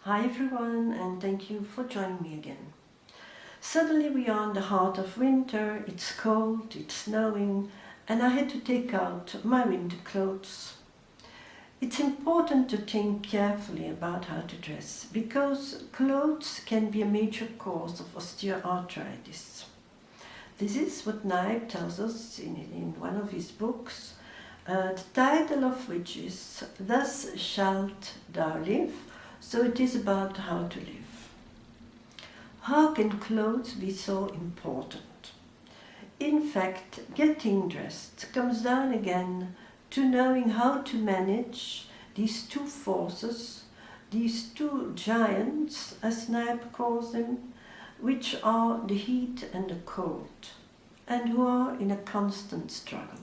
Hi everyone, and thank you for joining me again. Suddenly we are in the heart of winter, it's cold, it's snowing, and I had to take out my winter clothes. It's important to think carefully about how to dress, because clothes can be a major cause of osteoarthritis. This is what Kneipp tells us in one of his books, the title of which is "Thus Shalt Thou Live." So it is about how to live. How can clothes be so important? In fact, getting dressed comes down again to knowing how to manage these two forces, these two giants, as Kneipp calls them, which are the heat and the cold, and who are in a constant struggle.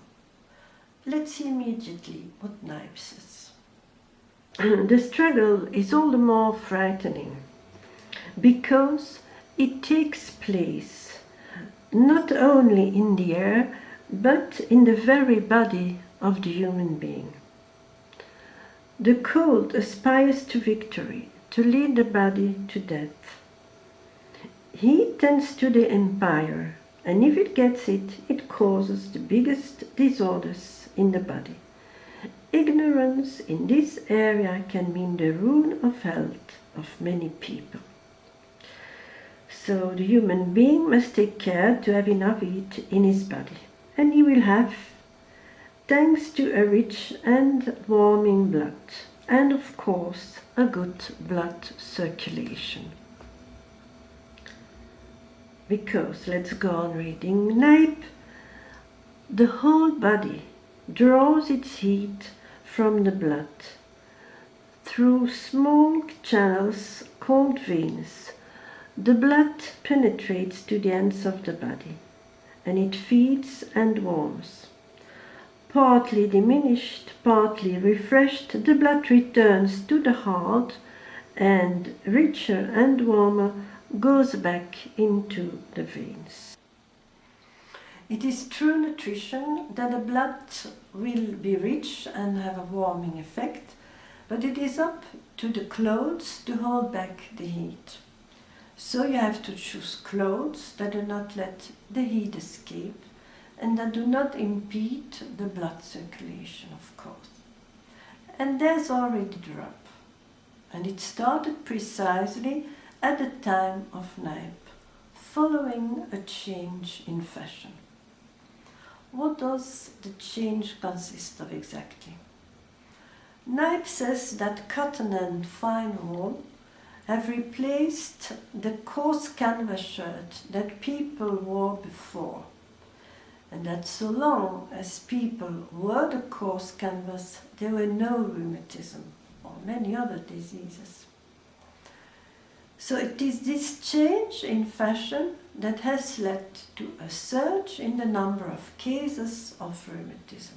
Let's see immediately what Kneipp says. The struggle is all the more frightening because it takes place not only in the air but in the very body of the human being. The cold aspires to victory, to lead the body to death. Heat tends to the empire, and if it gets it, it causes the biggest disorders in the body. Ignorance in this area can mean the ruin of health of many people. So the human being must take care to have enough heat in his body, and he will have, thanks to a rich and warming blood, and of course a good blood circulation. Because, let's go on reading, Kneipp, the whole body draws its heat from the blood through small channels called veins. The blood penetrates to the ends of the body, and it feeds and warms. Partly diminished, partly refreshed, the blood returns to the heart, and richer and warmer goes back into the veins. It is true nutrition that the blood will be rich and have a warming effect, but it is up to the clothes to hold back the heat. So you have to choose clothes that do not let the heat escape and that do not impede the blood circulation, of course. And there's already the rub. And it started precisely at the time of Kneipp, following a change in fashion. What does the change consist of exactly? Kneipp says that cotton and fine wool have replaced the coarse canvas shirt that people wore before, and that so long as people wore the coarse canvas, there were no rheumatism or many other diseases. So it is this change in fashion that has led to a surge in the number of cases of rheumatism,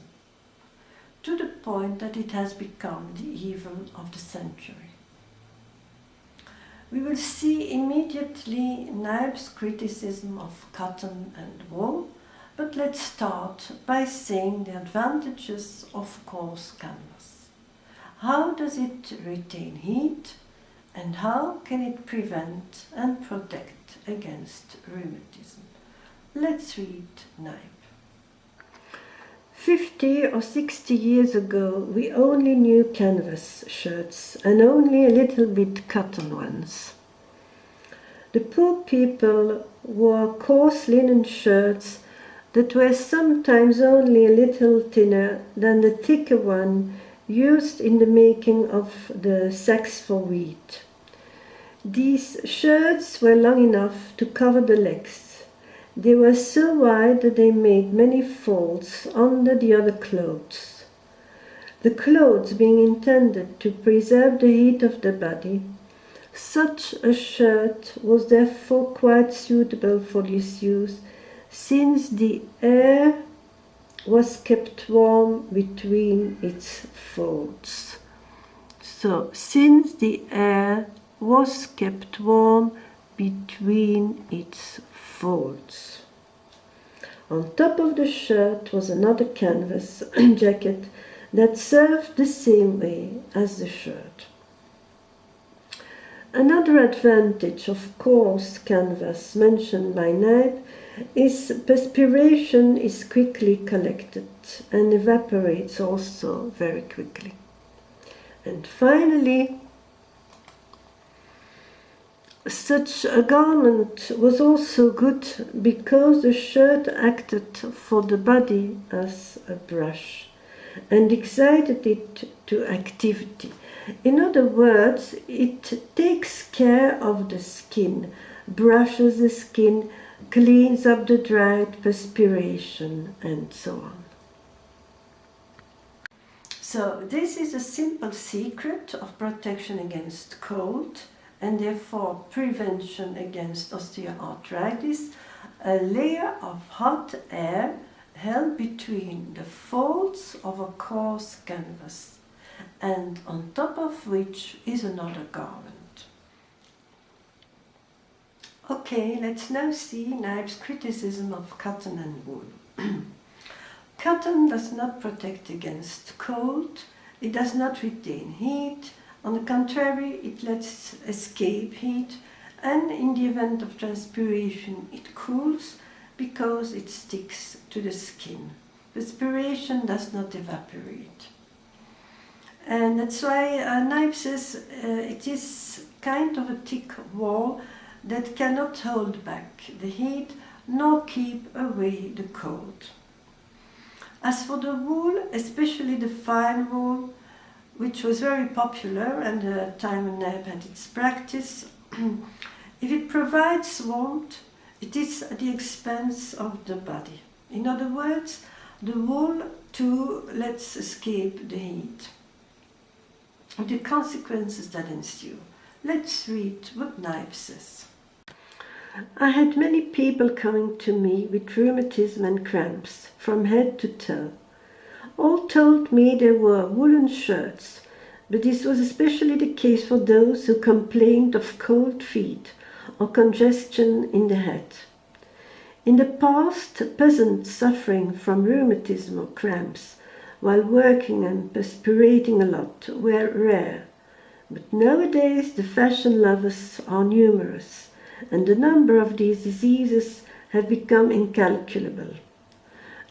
to the point that it has become the evil of the century. We will see immediately Kneipp's criticism of cotton and wool, but let's start by saying the advantages of coarse canvas. How does it retain heat? And how can it prevent and protect against rheumatism? Let's read Kneipp. 50 or 60 years ago, we only knew canvas shirts and only a little bit cotton ones. The poor people wore coarse linen shirts that were sometimes only a little thinner than the thicker one used in the making of the sacks for wheat. These shirts were long enough to cover the legs. They were so wide that they made many folds under the other clothes. The clothes being intended to preserve the heat of the body, such a shirt was therefore quite suitable for this use, since the air was kept warm between its folds. So, since the air was kept warm between its folds. On top of the shirt was another canvas jacket that served the same way as the shirt. Another advantage of coarse canvas mentioned by Kneipp is perspiration is quickly collected and evaporates also very quickly. And finally, such a garment was also good because the shirt acted for the body as a brush and excited it to activity. In other words, it takes care of the skin, brushes the skin, cleans up the dried perspiration, and so on. So this is a simple secret of protection against cold and therefore prevention against osteoarthritis, a layer of hot air held between the folds of a coarse canvas, and on top of which is another garment. Okay, let's now see Kneipp's criticism of cotton and wool. Cotton does not protect against cold, it does not retain heat. On the contrary, it lets escape heat, and in the event of transpiration it cools because it sticks to the skin. Perspiration does not evaporate. And that's why Kneipp says it is kind of a thick wall that cannot hold back the heat nor keep away the cold. As for the wool, especially the fine wool, which was very popular and the time when Kneipp had its practice, if it provides warmth, it is at the expense of the body. In other words, the wool too lets escape the heat. The consequences that ensue. Let's read what Kneipp says. I had many people coming to me with rheumatism and cramps from head to toe. All told me they wore woolen shirts, but this was especially the case for those who complained of cold feet or congestion in the head. In the past, peasants suffering from rheumatism or cramps while working and perspirating a lot were rare, but nowadays the fashion lovers are numerous, and the number of these diseases have become incalculable.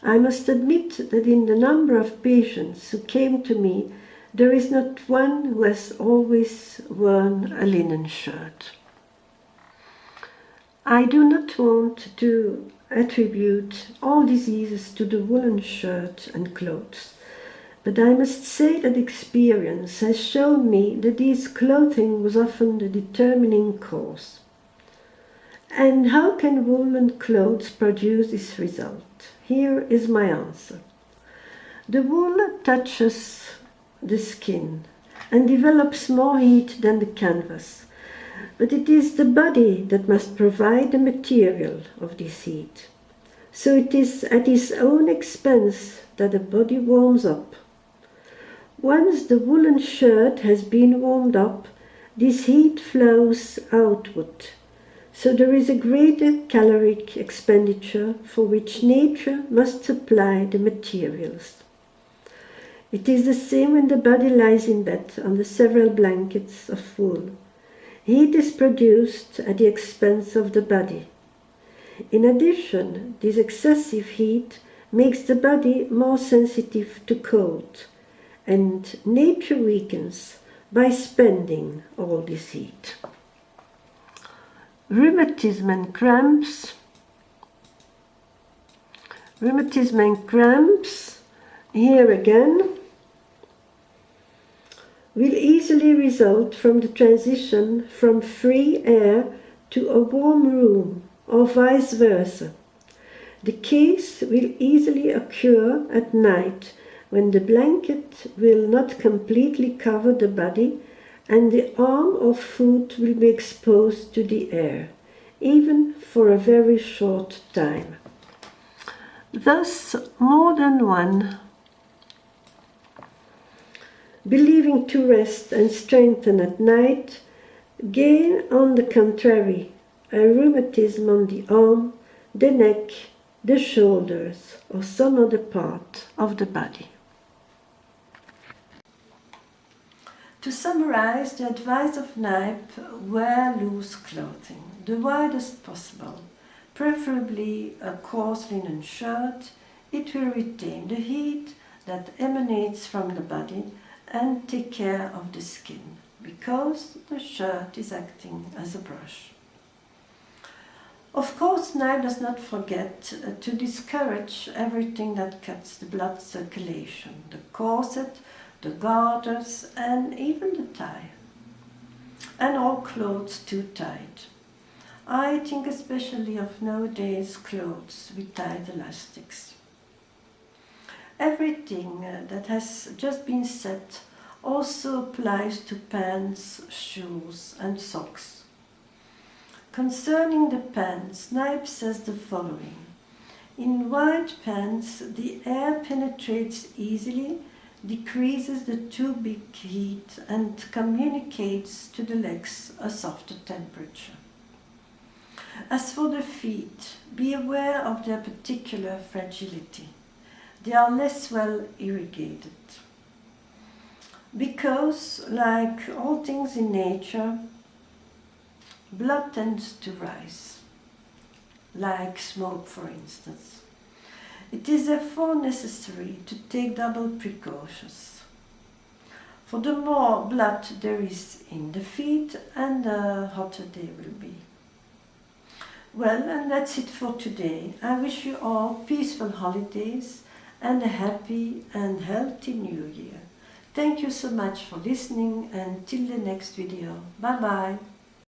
I must admit that in the number of patients who came to me, there is not one who has always worn a linen shirt. I do not want to attribute all diseases to the woolen shirt and clothes, but I must say that experience has shown me that this clothing was often the determining cause. And how can woolen clothes produce this result? Here is my answer. The wool touches the skin and develops more heat than the canvas, but it is the body that must provide the material of this heat. So it is at its own expense that the body warms up. Once the woolen shirt has been warmed up, this heat flows outward. So there is a greater caloric expenditure for which nature must supply the materials. It is the same when the body lies in bed under several blankets of wool. Heat is produced at the expense of the body. In addition, this excessive heat makes the body more sensitive to cold, and nature weakens by spending all this heat. Rheumatism and cramps. Rheumatism and cramps, here again, will easily result from the transition from free air to a warm room or vice versa. The case will easily occur at night when the blanket will not completely cover the body and the arm or foot will be exposed to the air, even for a very short time. Thus, more than one, believing to rest and strengthen at night, gain, on the contrary, a rheumatism on the arm, the neck, the shoulders, or some other part of the body. To summarize, the advice of Kneipp: wear loose clothing, the widest possible, preferably a coarse linen shirt. It will retain the heat that emanates from the body and take care of the skin, because the shirt is acting as a brush. Of course, Kneipp does not forget to discourage everything that cuts the blood circulation, the corset, the garters, and even the tie, and all clothes too tight. I think especially of nowadays clothes with tight elastics. Everything that has just been said also applies to pants, shoes, and socks. Concerning the pants, Kneipp says the following: in wide pants, the air penetrates easily, decreases the too big heat, and communicates to the legs a softer temperature. As for the feet, be aware of their particular fragility. They are less well irrigated, because, like all things in nature, blood tends to rise, like smoke, for instance. It is therefore necessary to take double precautions, for the more blood there is in the feet, and the hotter they will be. Well, and that's it for today. I wish you all peaceful holidays and a happy and healthy new year. Thank you so much for listening, and till the next video. Bye bye.